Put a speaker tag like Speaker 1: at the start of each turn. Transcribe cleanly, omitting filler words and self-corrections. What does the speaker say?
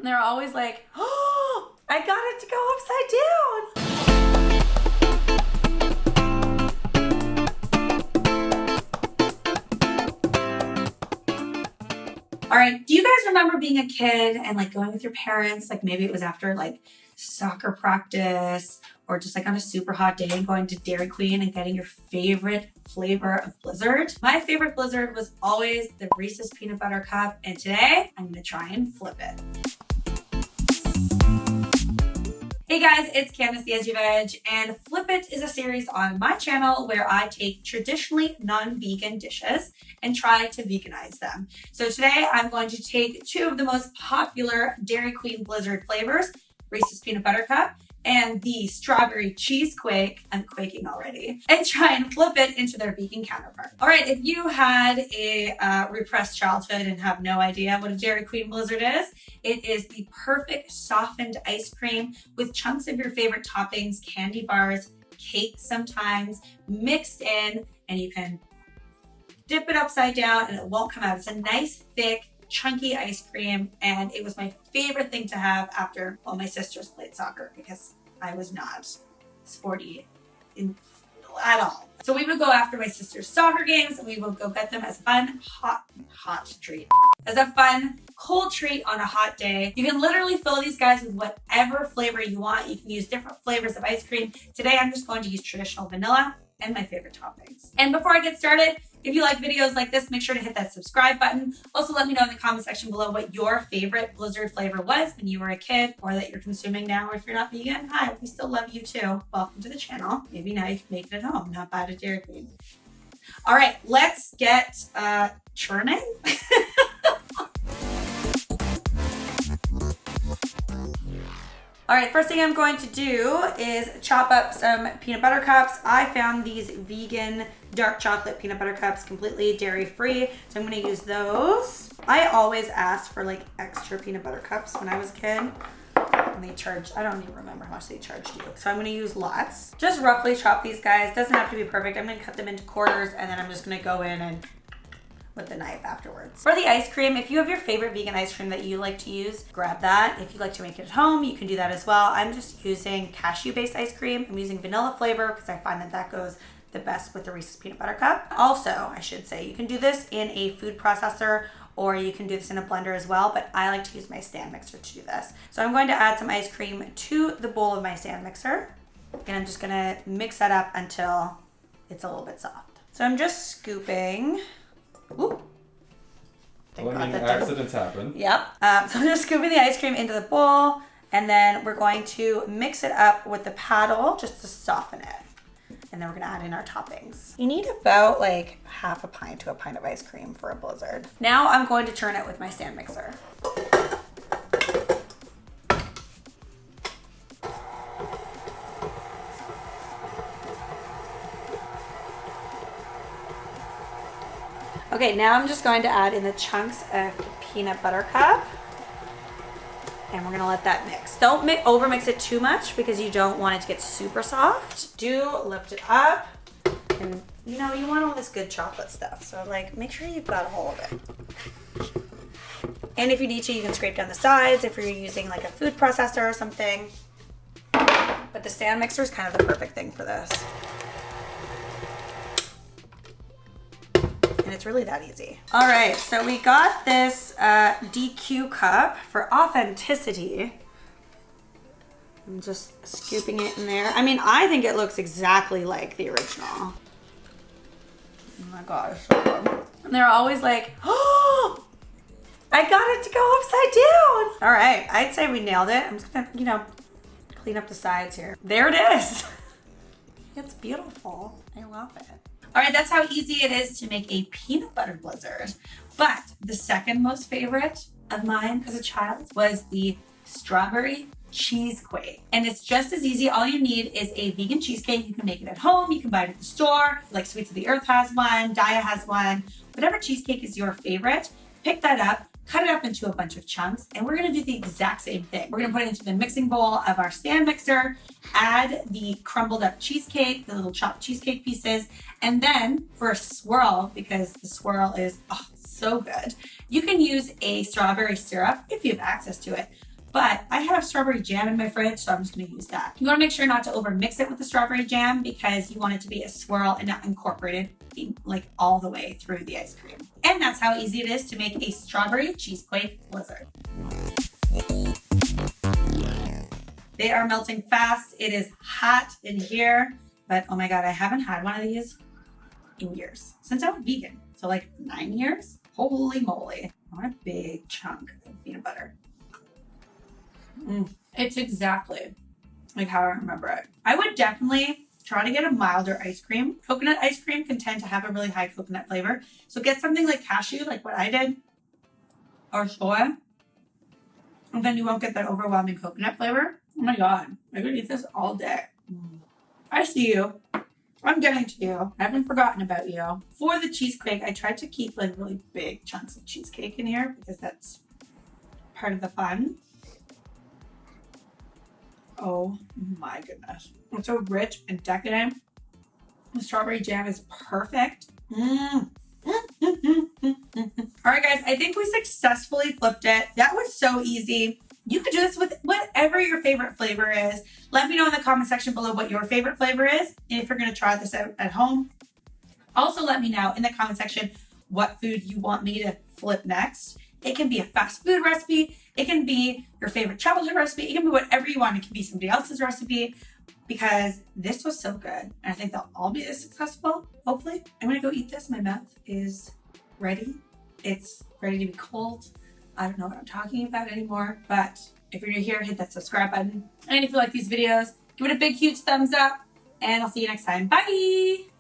Speaker 1: And they're always like, oh, I got it to go upside down. All right, do you guys remember being a kid and like going with your parents? Like maybe it was after like soccer practice or just like on a super hot day and going to Dairy Queen and getting your favorite flavor of Blizzard. My favorite Blizzard was always the Reeses Peanut Butter Cup, and today I'm gonna try and flip it. Hey guys, it's Candace the Edgy Veg, and Flip It is a series on my channel where I take traditionally non-vegan dishes and try to veganize them. So today I'm going to take two of the most popular Dairy Queen Blizzard flavors, Reese's Peanut Butter Cup and the Strawberry Cheesecake, I'm quaking already, and try and flip it into their vegan counterpart. All right, if you had a repressed childhood and have no idea what a Dairy Queen Blizzard is, it is the perfect softened ice cream with chunks of your favorite toppings, candy bars, cake sometimes, mixed in, and you can dip it upside down and it won't come out. It's a nice, thick, chunky ice cream, and it was my favorite thing to have after all my sisters played soccer because I was not sporty at all. So we would go after my sister's soccer games and we would go get them as fun, hot treat. As a fun, cold treat on a hot day. You can literally fill these guys with whatever flavor you want. You can use different flavors of ice cream. Today, I'm just going to use traditional vanilla and my favorite toppings. And before I get started, if you like videos like this, make sure to hit that subscribe button. Also, let me know in the comment section below what your favorite Blizzard flavor was when you were a kid or that you're consuming now. Or if you're not vegan, hi, we still love you too. Welcome to the channel. Maybe now you can make it at home, not buy it at Dairy Queen. All right, let's get churning. All right, first thing I'm going to do is chop up some peanut butter cups. I found these vegan dark chocolate peanut butter cups completely dairy-free, so I'm gonna use those. I always asked for like extra peanut butter cups when I was a kid, and they charged, I don't even remember how much they charged you. So I'm gonna use lots. Just roughly chop these guys. Doesn't have to be perfect. I'm gonna cut them into quarters, and then I'm just gonna go in and with the knife afterwards. For the ice cream, if you have your favorite vegan ice cream that you like to use, grab that. If you like to make it at home, you can do that as well. I'm just using cashew-based ice cream. I'm using vanilla flavor because I find that that goes the best with the Reese's Peanut Butter Cup. Also, I should say, you can do this in a food processor or you can do this in a blender as well, but I like to use my stand mixer to do this. So I'm going to add some ice cream to the bowl of my stand mixer, and I'm just gonna mix that up until it's a little bit soft. So I'm just scooping. Ooh.
Speaker 2: Well, I mean, accidents happen.
Speaker 1: Yep. So I'm just scooping the ice cream into the bowl, and then we're going to mix it up with the paddle just to soften it. And then we're gonna add in our toppings. You need about like half a pint to a pint of ice cream for a Blizzard. Now I'm going to churn it with my stand mixer. Okay, now I'm just going to add in the chunks of peanut butter cup, and we're gonna let that mix. Don't overmix it too much because you don't want it to get super soft. Do lift it up, and you know, you want all this good chocolate stuff, so like make sure you've got all of it. And if you need to, you can scrape down the sides if you're using like a food processor or something. But the stand mixer is kind of the perfect thing for this. And it's really that easy. All right, so we got this DQ cup for authenticity. I'm just scooping it in there. I mean, I think it looks exactly like the original. Oh my gosh. And they're always like, oh, I got it to go upside down. All right, I'd say we nailed it. I'm just gonna, you know, clean up the sides here. There it is. It's beautiful. I love it. All right, that's how easy it is to make a peanut butter Blizzard. But the second most favorite of mine as a child was the Strawberry Cheesecake. And it's just as easy. All you need is a vegan cheesecake. You can make it at home. You can buy it at the store. Like Sweets of the Earth has one, Daya has one. Whatever cheesecake is your favorite, pick that up, cut it up into a bunch of chunks, and we're gonna do the exact same thing. We're gonna put it into the mixing bowl of our stand mixer, add the crumbled up cheesecake, the little chopped cheesecake pieces, and then for a swirl, because the swirl is so good, you can use a strawberry syrup if you have access to it. but I have strawberry jam in my fridge, so I'm just gonna use that. You wanna make sure not to over mix it with the strawberry jam because you want it to be a swirl and not incorporated like all the way through the ice cream. And that's how easy it is to make a strawberry cheesecake blizzard. They are melting fast. It is hot in here, but oh my God, I haven't had one of these in years, since I went vegan. So like 9 years? Holy moly. I want a big chunk of peanut butter. It's exactly like how I remember it. I would definitely try to get a milder ice cream. Coconut ice cream can tend to have a really high coconut flavor. So get something like cashew, like what I did, or soya, and then you won't get that overwhelming coconut flavor. Oh my God, I could eat this all day. I see you. I'm getting to you. I haven't forgotten about you. For the cheesecake, I tried to keep like really big chunks of cheesecake in here because that's part of the fun. Oh my goodness. It's so rich and decadent. The strawberry jam is perfect. All right, guys, I think we successfully flipped it. That was so easy. You could do this with whatever your favorite flavor is. Let me know in the comment section below what your favorite flavor is and if you're going to try this out at home. Also, let me know in the comment section what food you want me to flip next. It can be a fast food recipe. It can be your favorite childhood recipe. It can be whatever you want. It can be somebody else's recipe because this was so good. And I think they'll all be as successful, hopefully. I'm going to go eat this. My mouth is ready. It's ready to be cold. I don't know what I'm talking about anymore, but if you're new here, hit that subscribe button. And if you like these videos, give it a big, huge thumbs up, and I'll see you next time. Bye!